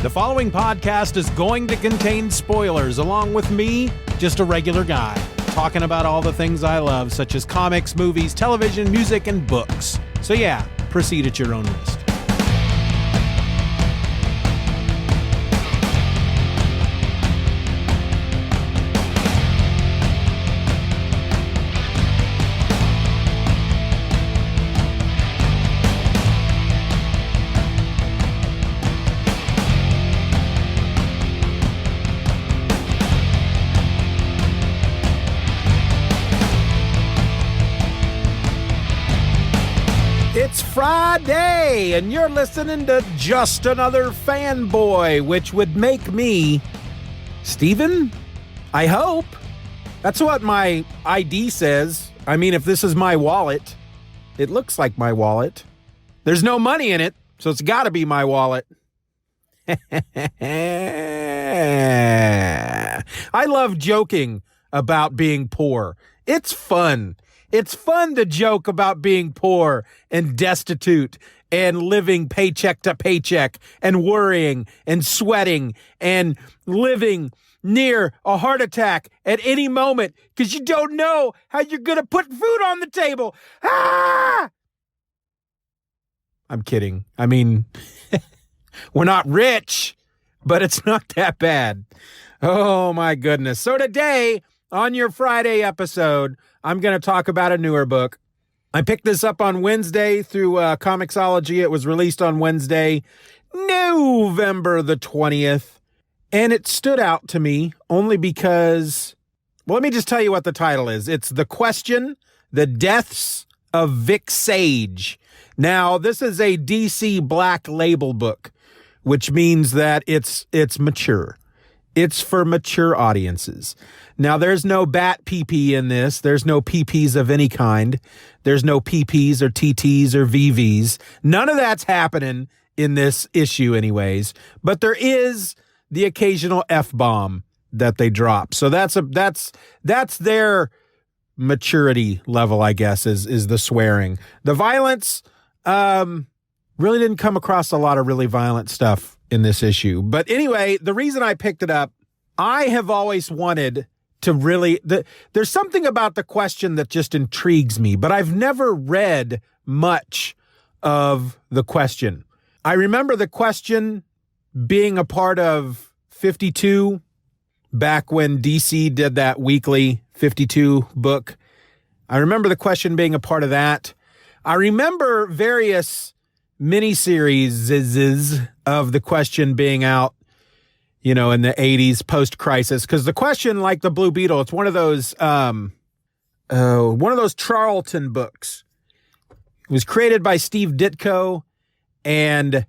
The following podcast is going to contain spoilers, along with me, just a regular guy, talking about all the things I love, such as comics, movies, television, music, and books. So yeah, proceed at your own risk. It's Friday, and you're listening to Just Another Fanboy, which would make me Steven? I hope. That's what my ID says. I mean, if this is my wallet, it looks like my wallet. There's no money in it, so it's got to be my wallet. I love joking about being poor. It's fun. It's fun to joke about being poor and destitute and living paycheck to paycheck and worrying and sweating and living near a heart attack at any moment because you don't know how you're going to put food on the table. Ah! I'm kidding. I mean, we're not rich, but it's not that bad. Oh, my goodness. So today, on your Friday episode, I'm going to talk about a newer book. I picked this up on Wednesday through Comixology. It was released on Wednesday, November the 20th. And it stood out to me only because, well, let me just tell you what the title is. It's The Question, The Deaths of Vic Sage. Now, this is a DC Black Label book, which means that it's mature. It's for mature audiences. Now, there's no bat pee-pee in this. There's no pee-pees of any kind. There's no pee-pees or TTs or VVs. None of that's happening in this issue anyways. But there is the occasional F-bomb that they drop. So that's their maturity level, I guess, is the swearing. The violence, really didn't come across a lot of really violent stuff in this issue. But anyway, the reason I picked it up, I have always wanted to really, there's something about the question that just intrigues me, but I've never read much of the question. I remember the question being a part of 52 back when DC did that weekly 52 book. I remember the question being a part of that. I remember various miniseries of the question being out, you know, in the 80s post-crisis, because the question, like the Blue Beetle, it's one of those Charlton books. It was created by Steve Ditko, and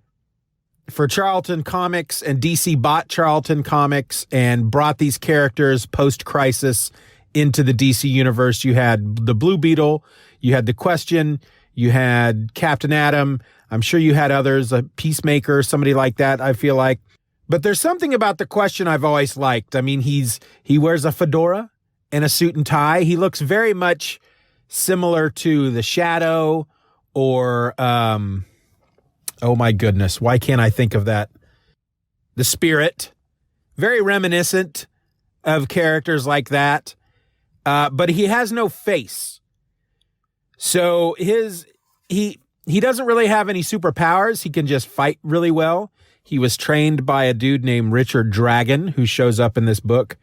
for Charlton Comics, and DC bought Charlton Comics and brought these characters post-crisis into the DC universe. You had the Blue Beetle, you had the Question, you had Captain Atom. I'm sure you had others, a Peacemaker, somebody like that, I feel like. But there's something about the Question I've always liked. I mean, he wears a fedora and a suit and tie. He looks very much similar to the Shadow or, oh my goodness, why can't I think of that? The Spirit. Very reminiscent of characters like that. But he has no face. So he doesn't really have any superpowers. He can just fight really well. He was trained by a dude named Richard Dragon, who shows up in this book.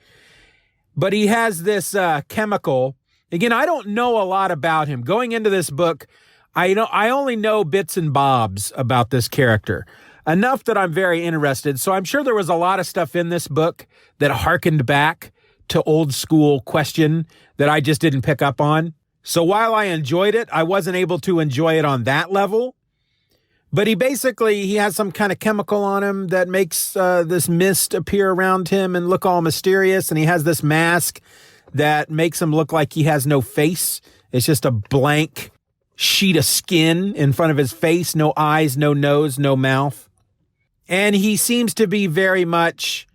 But he has this chemical. Again, I don't know a lot about him. Going into this book, I only know bits and bobs about this character. Enough that I'm very interested. So I'm sure there was a lot of stuff in this book that harkened back to old school Question that I just didn't pick up on. So while I enjoyed it, I wasn't able to enjoy it on that level. But he has some kind of chemical on him that makes this mist appear around him and look all mysterious. And he has this mask that makes him look like he has no face. It's just a blank sheet of skin in front of his face. No eyes, no nose, no mouth. And he seems to be very much,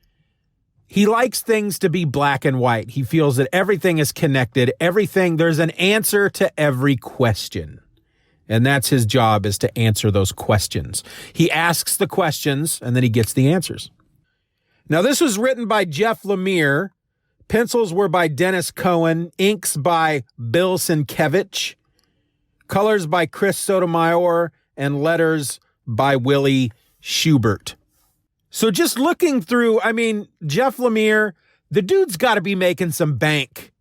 he likes things to be black and white. He feels that everything is connected. There's an answer to every question. And that's his job, is to answer those questions. He asks the questions and then he gets the answers. Now, this was written by Jeff Lemire. Pencils were by Dennis Cowan. Inks by Bill Sienkiewicz. Colors by Chris Sotomeyer. And letters by Willie Schubert. So just looking through, I mean, Jeff Lemire, the dude's got to be making some bank.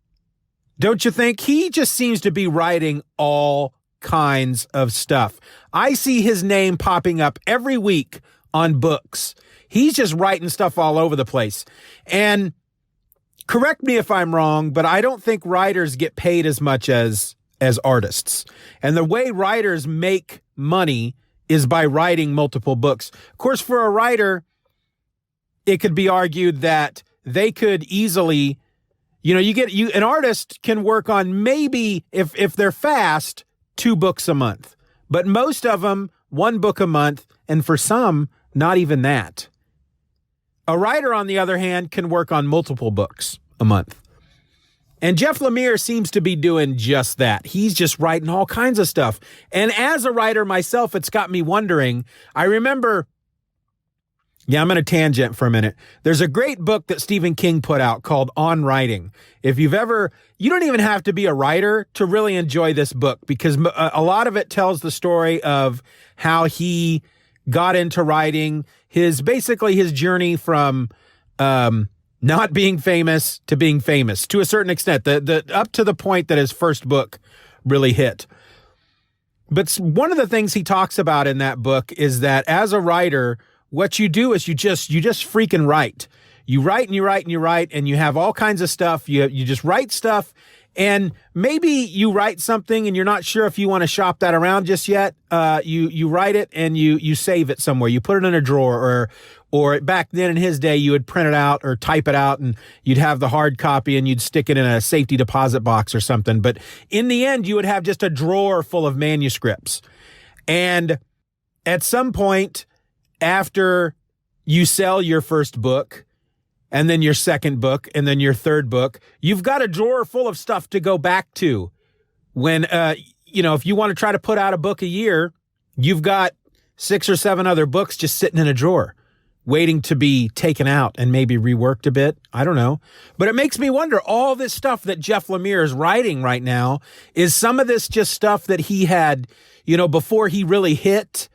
Don't you think? He just seems to be writing all kinds of stuff. I see his name popping up every week on books. He's just writing stuff all over the place. And correct me if I'm wrong, but I don't think writers get paid as much as artists. And the way writers make money is by writing multiple books. Of course, for a writer, it could be argued that they could easily, an artist can work on maybe, if they're fast, 2 books a month. But most of them, 1 book a month, and for some, not even that. A writer, on the other hand, can work on multiple books a month. And Jeff Lemire seems to be doing just that. He's just writing all kinds of stuff. And as a writer myself, it's got me wondering. I remember, I'm going to tangent for a minute. There's a great book that Stephen King put out called On Writing. If you don't even have to be a writer to really enjoy this book, because a lot of it tells the story of how he got into writing, his journey from not being famous to being famous to a certain extent, the up to the point that his first book really hit. But one of the things he talks about in that book is that as a writer, what you do is you just freaking write. You write and you write and you write, and you have all kinds of stuff. You just write stuff, and maybe you write something and you're not sure if you want to shop that around just yet. You write it and you save it somewhere. You put it in a drawer, or back then in his day, you would print it out or type it out, and you'd have the hard copy and you'd stick it in a safety deposit box or something. But in the end, you would have just a drawer full of manuscripts. And at some point, after you sell your first book, and then your second book, and then your third book, you've got a drawer full of stuff to go back to. When, if you want to try to put out a book a year, you've got 6 or 7 other books just sitting in a drawer, waiting to be taken out and maybe reworked a bit. I don't know. But it makes me wonder, all this stuff that Jeff Lemire is writing right now, is some of this just stuff that he had, before he really hit,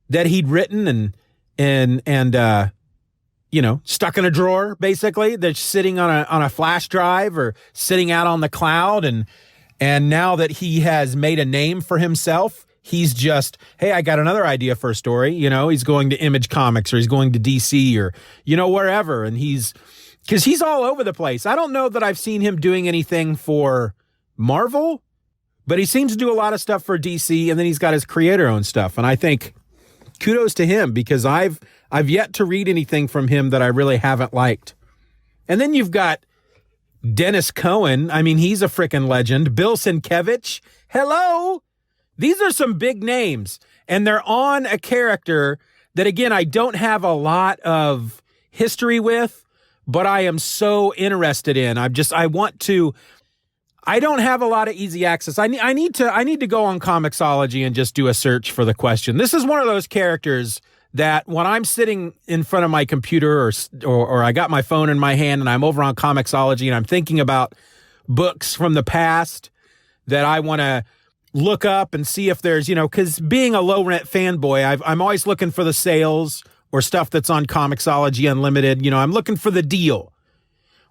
that he'd written and stuck in a drawer, basically, that's sitting on a flash drive or sitting out on the cloud. And now that he has made a name for himself, he's just, hey, I got another idea for a story. He's going to Image Comics, or he's going to DC, or, wherever. And because he's all over the place. I don't know that I've seen him doing anything for Marvel, but he seems to do a lot of stuff for DC, and then he's got his creator-owned stuff. And I think kudos to him, because I've yet to read anything from him that I really haven't liked. And then you've got Dennis Cowan. I mean, he's a freaking legend. Bill Sienkiewicz. Hello. These are some big names, and they're on a character that, again, I don't have a lot of history with, but I am so interested in. I don't have a lot of easy access. I need to go on Comixology and just do a search for the question. This is one of those characters that when I'm sitting in front of my computer or I got my phone in my hand and I'm over on Comixology and I'm thinking about books from the past that I want to look up and see if there's, because being a low rent fanboy, I'm always looking for the sales or stuff that's on Comixology Unlimited. I'm looking for the deal,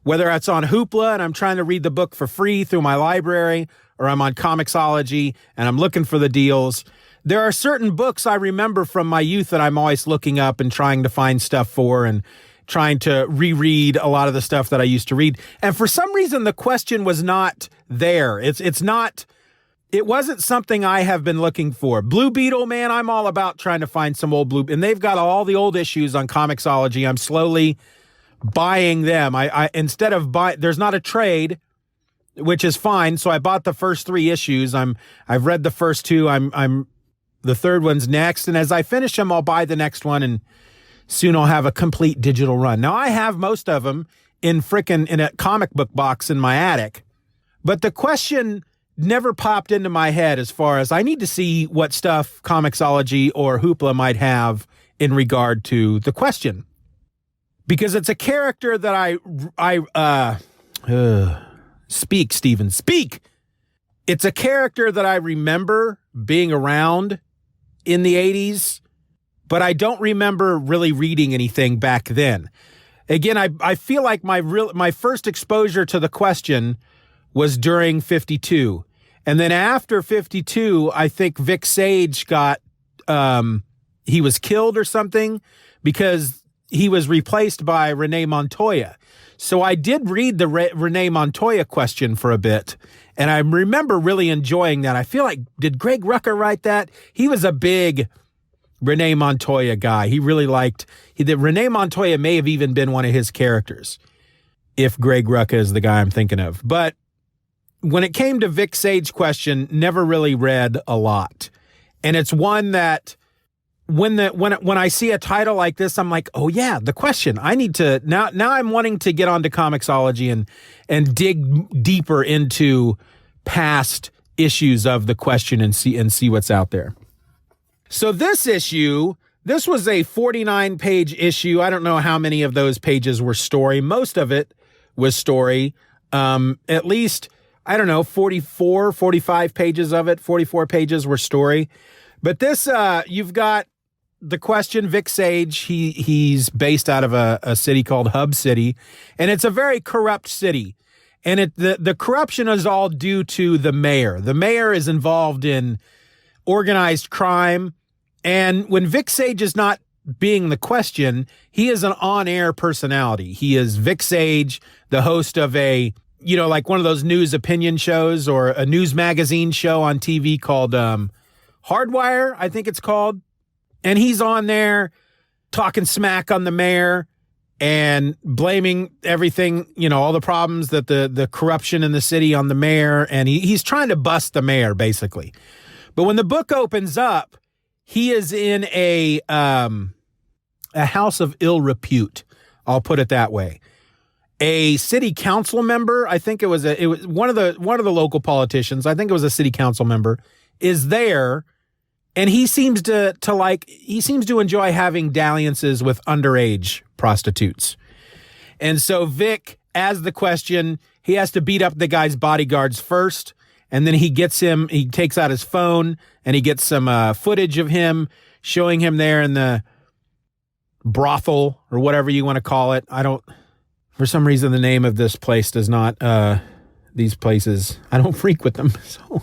whether it's on Hoopla and I'm trying to read the book for free through my library, or I'm on Comixology and I'm looking for the deals. There are certain books I remember from my youth that I'm always looking up and trying to find stuff for, and trying to reread a lot of the stuff that I used to read. And for some reason, the question was not there. It wasn't something I have been looking for. Blue Beetle, man, I'm all about trying to find some old and they've got all the old issues on Comixology. I'm slowly buying them. I instead of there's not a trade, which is fine. So I bought the first 3 issues. I've read the first 2. I'm the third one's next. And as I finish them, I'll buy the next one, and soon I'll have a complete digital run. Now I have most of them in a comic book box in my attic. But the question never popped into my head as far as I need to see what stuff Comixology or Hoopla might have in regard to the question. Because it's a character that speak, Stephen, speak. It's a character that I remember being around in the 80s, but I don't remember really reading anything back then. Again, I feel like my first exposure to the question was during 52. And then after 52, I think Vic Sage got, he was killed or something because he was replaced by Renee Montoya. So I did read the Renee Montoya question for a bit, and I remember really enjoying that. I feel like, did Greg Rucka write that? He was a big Renee Montoya guy. He really liked, Renee Montoya may have even been one of his characters, if Greg Rucka is the guy I'm thinking of. But when it came to Vic Sage question, never really read a lot. And it's one that when I see a title like this, I'm like, oh yeah, the question. I need to now I'm wanting to get onto Comixology and dig deeper into past issues of the question and see what's out there. So this issue, this was a 49-page issue. I don't know how many of those pages were story. Most of it was story. At least, I don't know, 45 pages of it, 44 pages were story. But this, you've got the question, Vic Sage, he's based out of a city called Hub City, and it's a very corrupt city. And the corruption is all due to the mayor. The mayor is involved in organized crime. And when Vic Sage is not being the question, he is an on-air personality. He is Vic Sage, the host of a, like one of those news opinion shows or a news magazine show on TV called Hardwire, I think it's called. And he's on there talking smack on the mayor and blaming everything, all the problems that the corruption in the city on the mayor. And he's trying to bust the mayor, basically. But when the book opens up, he is in a house of ill repute. I'll put it that way. A city council member, I think it was one of the local politicians, I think it was a city council member, is there. And he seems to enjoy having dalliances with underage prostitutes. And so Vic, as the question, he has to beat up the guy's bodyguards first. And then he takes out his phone and he gets some footage of him showing him there in the brothel or whatever you want to call it. For some reason, the name of this place does not, these places, I don't frequent them. So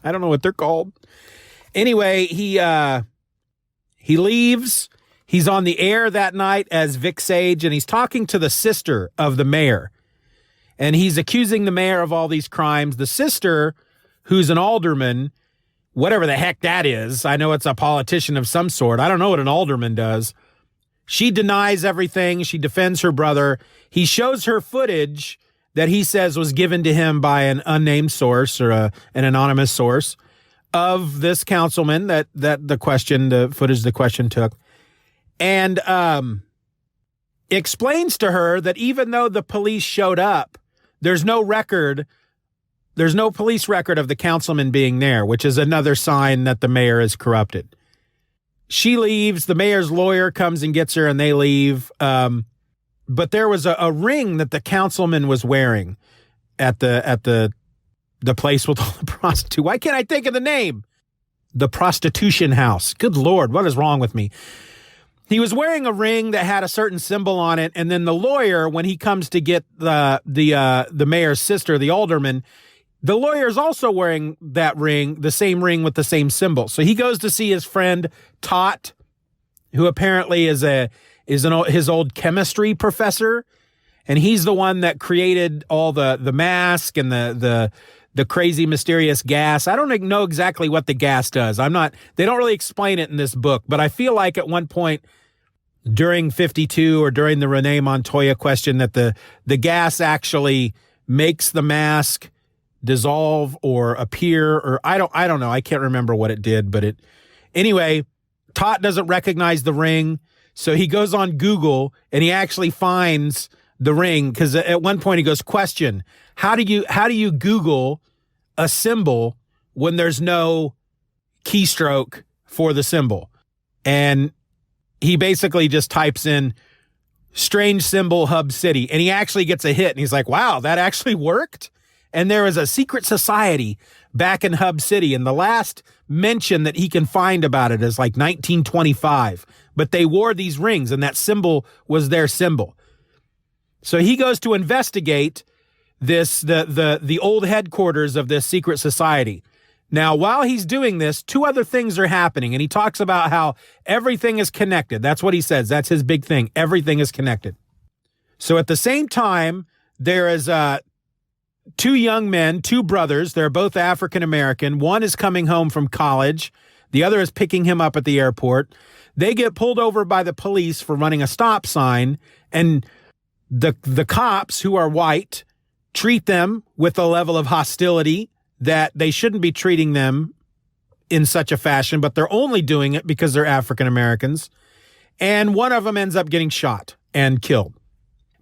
I don't know what they're called. Anyway, he leaves. He's on the air that night as Vic Sage, and he's talking to the sister of the mayor. And he's accusing the mayor of all these crimes. The sister, who's an alderman, whatever the heck that is, I know it's a politician of some sort. I don't know what an alderman does. She denies everything. She defends her brother. He shows her footage that he says was given to him by an unnamed source or an anonymous source of this councilman that the footage the question took, and explains to her that even though the police showed up, there's no police record of the councilman being there, which is another sign that the mayor is corrupted. She leaves. The mayor's lawyer comes and gets her, and they leave. But there was a ring that the councilman was wearing at the place with all the prostitutes. Why can't I think of the name? The prostitution house. Good Lord, what is wrong with me? He was wearing a ring that had a certain symbol on it, and then the lawyer, when he comes to get the mayor's sister, the alderman, the lawyer is also wearing that ring, the same ring with the same symbol. So he goes to see his friend Tot, who apparently is his old chemistry professor, and he's the one that created all the mask and the crazy mysterious gas. I don't know exactly what the gas does. They don't really explain it in this book, but I feel like at one point during 52 or during the Renee Montoya question that the gas actually makes the mask dissolve or appear, or I don't know. I can't remember what it did, but anyway, Tot doesn't recognize the ring. So he goes on Google and he actually finds the ring, because at one point he goes, question, how do you Google a symbol when there's no keystroke for the symbol. And he basically just types in strange symbol Hub City, and he actually gets a hit, and he's like, wow, that actually worked? And there is a secret society back in Hub City, and the last mention that he can find about it is like 1925, but they wore these rings, and that symbol was their symbol. So he goes to investigate this, the old headquarters of this secret society. Now, while he's doing this, two other things are happening, and he talks about how everything is connected. That's what he says. That's his big thing. Everything is connected. So at the same time, there is two young men, two brothers. They're both African-American. One is coming home from college. The other is picking him up at the airport. They get pulled over by the police for running a stop sign, and the cops, who are white, treat them with a level of hostility that they shouldn't be treating them in such a fashion, but they're only doing it because they're African Americans. And one of them ends up getting shot and killed.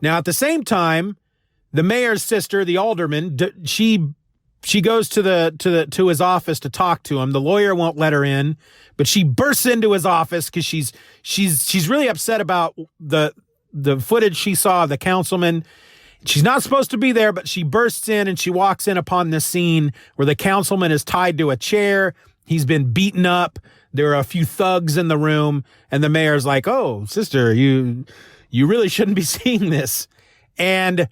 Now, at the same time, the mayor's sister, the alderman, she goes to his office to talk to him. The lawyer won't let her in, but she bursts into his office because she's really upset about the footage she saw of the councilman. She's not supposed to be there, but she bursts in and she walks in upon this scene where the councilman is tied to a chair. He's been beaten up. There are a few thugs in the room, and the mayor's like, "Oh, sister, you really shouldn't be seeing this." And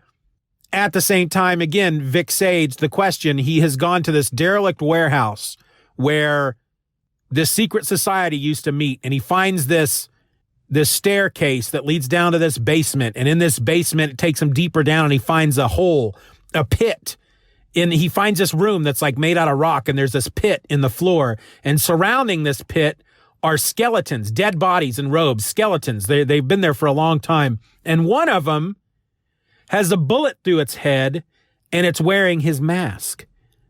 at the same time, again, Vic Sage, the question, he has gone to this derelict warehouse where this secret society used to meet, and he finds this staircase that leads down to this basement. And in this basement, it takes him deeper down, and he finds a hole, a pit. And he finds this room that's like made out of rock, and there's this pit in the floor. And surrounding this pit are skeletons, dead bodies in robes, skeletons. They've been there for a long time. And one of them has a bullet through its head, and it's wearing his mask.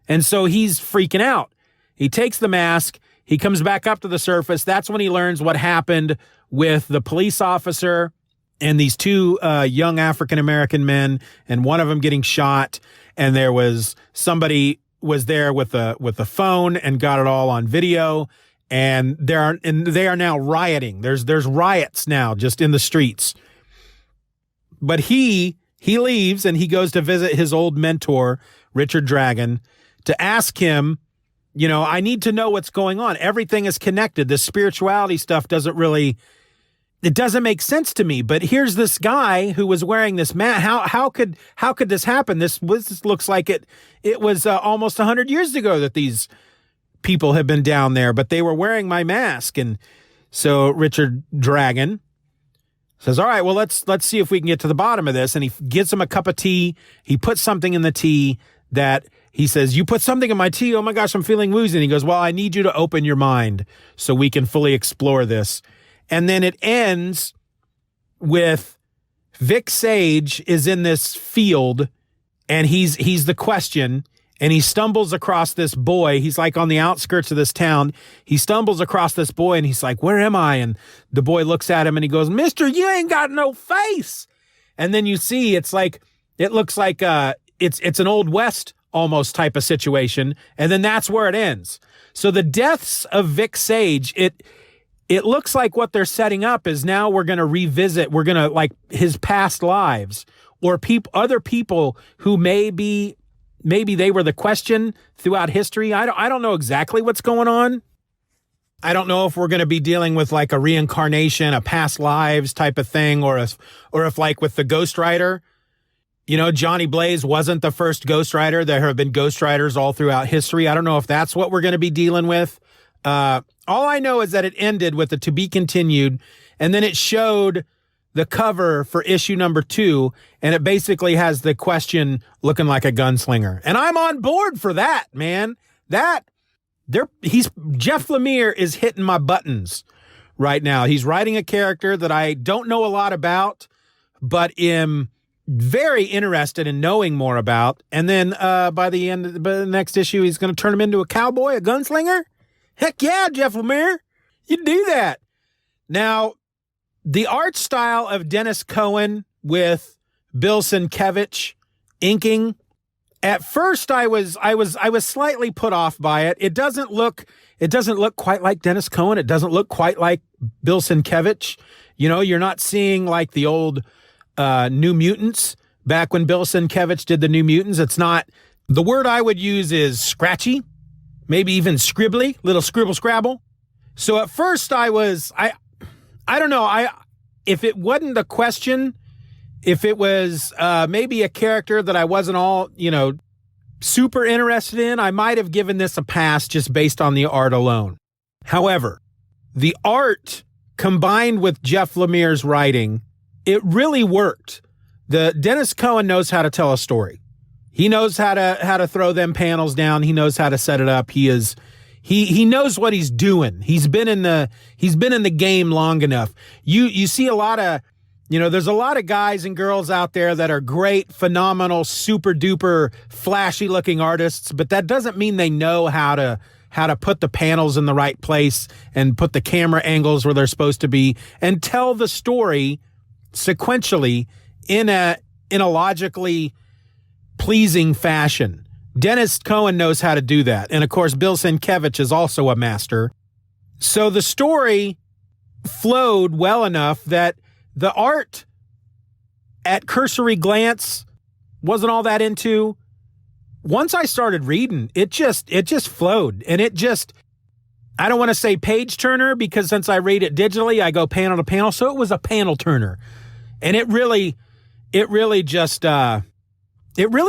And so he's freaking out. He takes the mask. He comes back up to the surface. That's when he learns what happened with the police officer and these two young African-American men, and one of them getting shot. And there was somebody was there with a phone and got it all on video. And they are now rioting. There's riots now just in the streets. But he leaves and he goes to visit his old mentor, Richard Dragon, to ask him, I need to know what's going on. Everything is connected. This spirituality stuff doesn't make sense to me. But here's this guy who was wearing this mask. How could this happen? This looks like it was almost 100 years ago that these people have been down there, but they were wearing my mask. And so Richard Dragon says, all right, well, let's see if we can get to the bottom of this. And he gives him a cup of tea. He puts something in the tea that he says, you put something in my tea. Oh my gosh, I'm feeling woozy. And he goes, well, I need you to open your mind so we can fully explore this. And then it ends with Vic Sage is in this field, and he's the question, and he stumbles across this boy. He's like on the outskirts of this town. He stumbles across this boy, and he's like, where am I? And the boy looks at him and he goes, mister, you ain't got no face. And then you see it looks like it's an Old West almost type of situation. And then that's where it ends. So the Deaths of Vic Sage, it looks like what they're setting up is now we're going to revisit, like his past lives, or other people who maybe they were the question throughout history. I don't know exactly what's going on. I don't know if we're going to be dealing with like a reincarnation, a past lives type of thing, or if like with the Ghost Rider, Johnny Blaze wasn't the first Ghost Rider. There have been Ghost Riders all throughout history. I don't know if that's what we're going to be dealing with. All I know is that it ended with the to be continued, and then it showed the cover for issue number 2, and it basically has the question looking like a gunslinger. And I'm on board for that, man. Jeff Lemire is hitting my buttons right now. He's writing a character that I don't know a lot about, but am very interested in knowing more about. And then by the end of the next issue, he's going to turn him into a cowboy, a gunslinger. Heck yeah, Jeff Lemire. You do that. Now, the art style of Dennis Cowan with Bill Sienkiewicz inking At first, I was slightly put off by it. It doesn't look quite like Dennis Cowan. It doesn't look quite like Bill Sienkiewicz. You know, you're not seeing like the old New Mutants back when Bill Sienkiewicz did the New Mutants. It's not. The word I would use is scratchy, maybe even scribbly, little scribble scrabble. So at first, I don't know. If it wasn't a question. If it was maybe a character that I wasn't all, super interested in, I might have given this a pass just based on the art alone. However, the art combined with Jeff Lemire's writing, it really worked. The Dennis Cowan knows how to tell a story. He knows how to throw them panels down. He knows how to set it up. He knows what he's doing. He's been in the game long enough. You see a lot of, there's a lot of guys and girls out there that are great, phenomenal, super duper flashy looking artists, but that doesn't mean they know how to put the panels in the right place and put the camera angles where they're supposed to be and tell the story sequentially in a logically pleasing fashion. Dennis Cowan knows how to do that. And of course, Bill Sienkiewicz is also a master. So the story flowed well enough that the art at cursory glance wasn't all that into. Once I started reading, it just flowed. And I don't want to say page turner because since I read it digitally, I go panel to panel. So it was a panel turner. And it really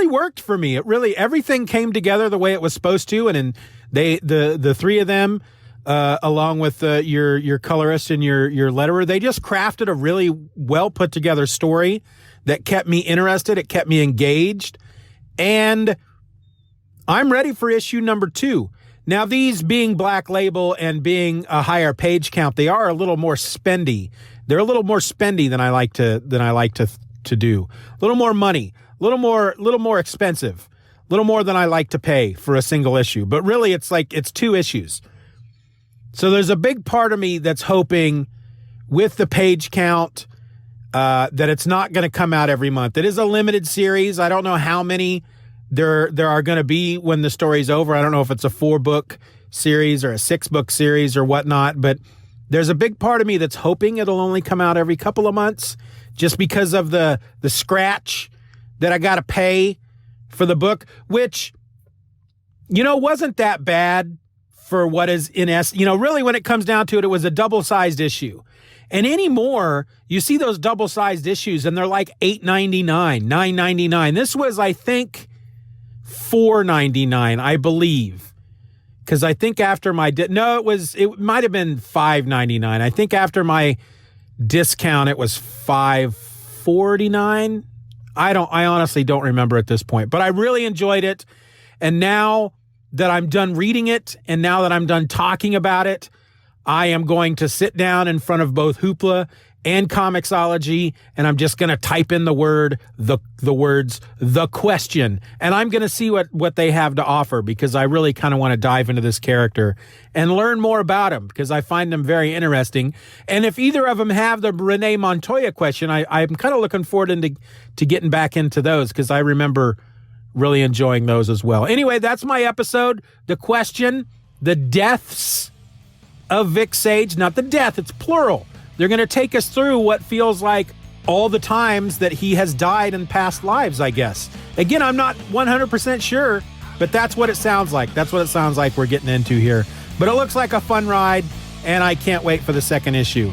worked for me. Everything came together the way it was supposed to. And the three of them, along with your colorist and your letterer, they just crafted a really well put together story that kept me interested. It kept me engaged. And I'm ready for issue number 2. Now, these being Black Label and being a higher page count, they are a little more spendy. They're a little more spendy than I like to do. A little more money, a little more expensive, a little more than I like to pay for a single issue. But really, it's 2 issues. So there's a big part of me that's hoping with the page count that it's not going to come out every month. It is a limited series. I don't know how many there are going to be when the story's over. I don't know if it's a 4-book series or a 6-book series or whatnot, but there's a big part of me that's hoping it'll only come out every couple of months just because of the scratch that I got to pay for the book, which, wasn't that bad for what is in really when it comes down to it, it was a double-sized issue. And anymore, you see those double-sized issues and they're like $8.99, $9.99. This was, I think, $4.99, I believe. Because I think after my it might have been $5.99. I think after my discount it was $5.49. I honestly don't remember at this point, but I really enjoyed it. And now that I'm done reading it and now that I'm done talking about it, I am going to sit down in front of both Hoopla and Comixology, and I'm just going to type in the words, the question, and I'm going to see what they have to offer because I really kind of want to dive into this character and learn more about him because I find them very interesting. And if either of them have the Renee Montoya question, I'm kind of looking forward to getting back into those because I remember really enjoying those as well. Anyway, that's my episode. The question, the deaths of Vic Sage, not the death, it's plural. They're going to take us through what feels like all the times that he has died in past lives, I guess. Again, I'm not 100% sure, but that's what it sounds like. That's what it sounds like we're getting into here. But it looks like a fun ride, and I can't wait for the second issue.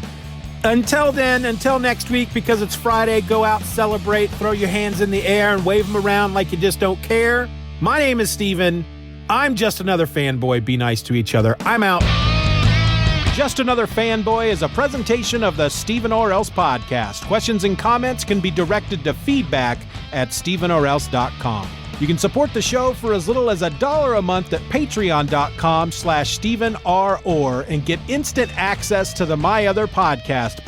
Until then, until next week, because it's Friday, go out, celebrate, throw your hands in the air, and wave them around like you just don't care. My name is Steven. I'm just another fanboy. Be nice to each other. I'm out. Just Another Fanboy is a presentation of the Stephen or Else podcast. Questions and comments can be directed to feedback@StephenOrElse.com. You can support the show for as little as $1 a month at patreon.com/StephenROr and get instant access to the My Other podcast,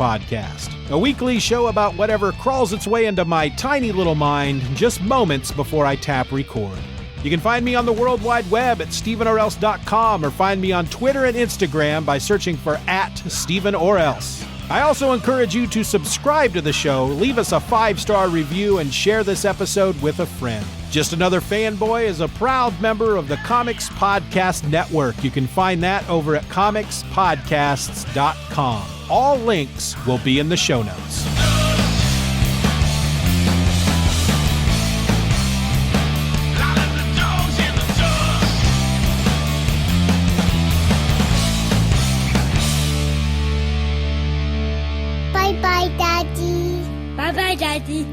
a weekly show about whatever crawls its way into my tiny little mind just moments before I tap record. You can find me on the World Wide Web at StephenOrElse.com or find me on Twitter and Instagram by searching for @StephenOrElse. I also encourage you to subscribe to the show, leave us a 5-star review, and share this episode with a friend. Just Another Fanboy is a proud member of the Comics Podcast Network. You can find that over at comicspodcasts.com. All links will be in the show notes. Bye-bye, Daddy. Bye-bye, Daddy.